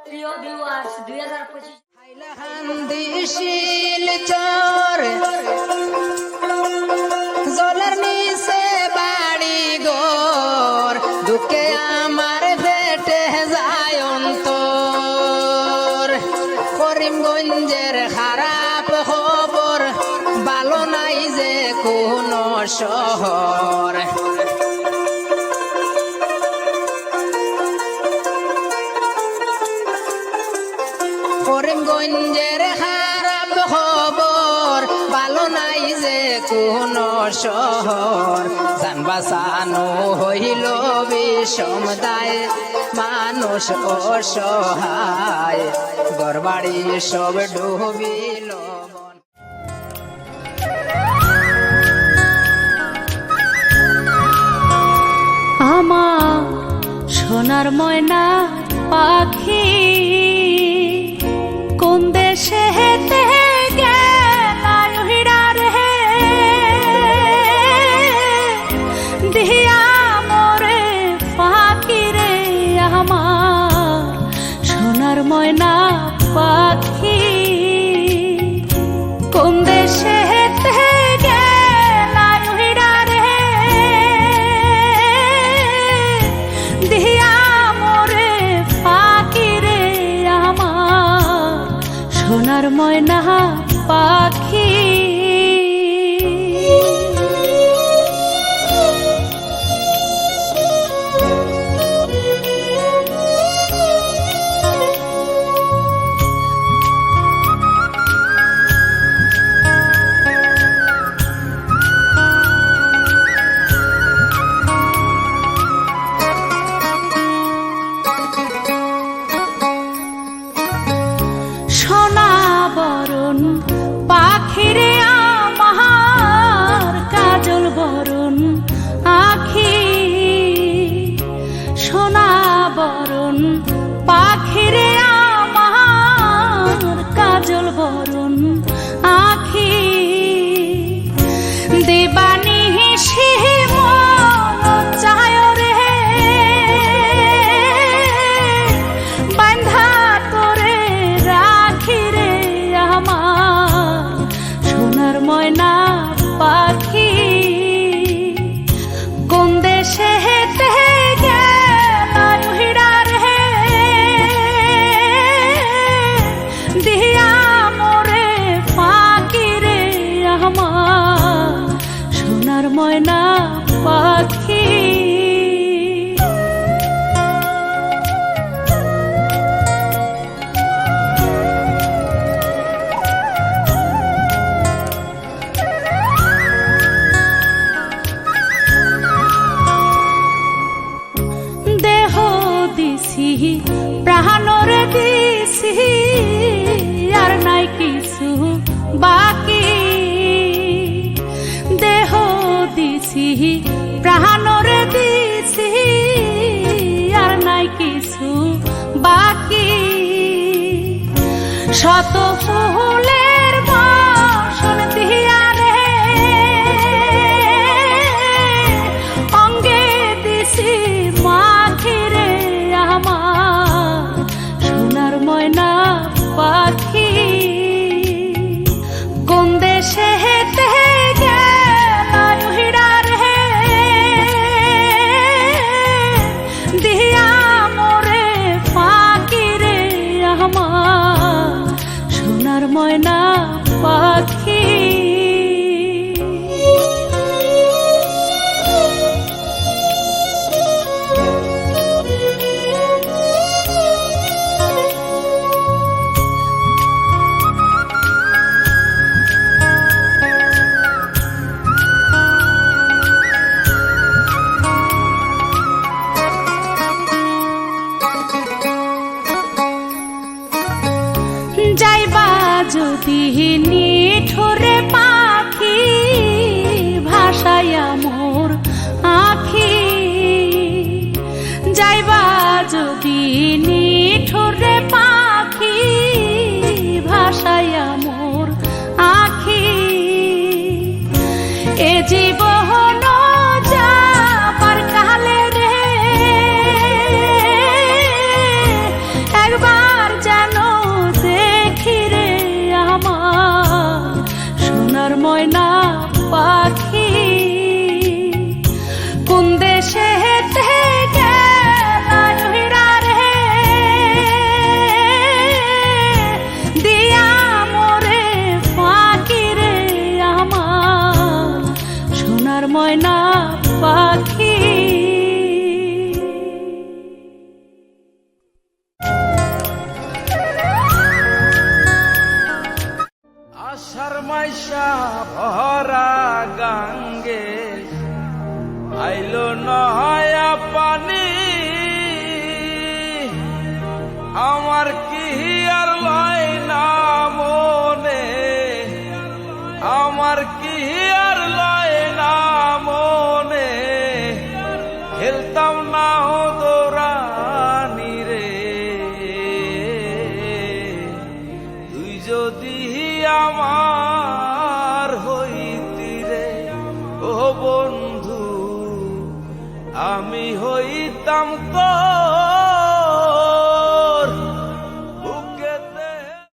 প্রিয় ভিউয়ার্স 2025 হাইলাহান্দিশিল চর জলের নিচে বাড়ি ঘর দুঃখে আমার পেটে যায় অন্তর করিমগঞ্জের খারাপ খবর ভালো নাই যে কোন শহর করিমগঞ্জের খারাপ খবর ভালো নাই যে কোন শহর জান বাঁচানো হইল বিষম দায় মানুষ অসহায় ঘরবাড়ি সব ডুবিল আমার সোনার ময়না পাখি কোন দেশে হেতে গেলায় হিরা রে দিয়া মোরে পাখি রে আমার সোনার ময়না পাখি কোন দেশে হেতে গেলায় হিরা রে দিয়া মোরে পাখি রে আমার সোনার ময়না পাখি সোনা বরণ পাখিরে আমার কাজল বরণ আখি সোনা বরণ পাখিরে আমার কাজল বরণ আখি দেবানি মন চায় রে বান্ধা তোরে রাখি রে আমার সোনার ময়না পাখি কোন দেশে হেতে গেলায় হিরা রে দিয়া মোরে পাখি রে আমার সোনার ময়না পাখি দেহ দিছি প্রাণরে দিছি আর নাই কিছু বাকি দেহ দিছি প্রাণরে দিছি আর নাই কিছু বাকি শত ফুলের বসন দিয়া রে অঙ্গে দিছি মাখি রে আমার সোনার ময়না পাখি কোন দেশে হেতে গেলায় হিরা রে দিয়া মোরে পাখি রে আমার সোনার ময়না পাখি যাইবা যদি নিঠুরে পাখি ভাসাইয়া মোর আখি যাইবা যদি নিঠুরে পাখি ভাসাইয়া মোর আখি এ জীবন যাবার কালে রে একবার আমার কি আর লয় না মনে, আমার কি আর লয় না মনে, খেলতাম না দৌড়ানি রে। তুই যদি আমার হইতি রে ও বন্ধু, আমি হইতাম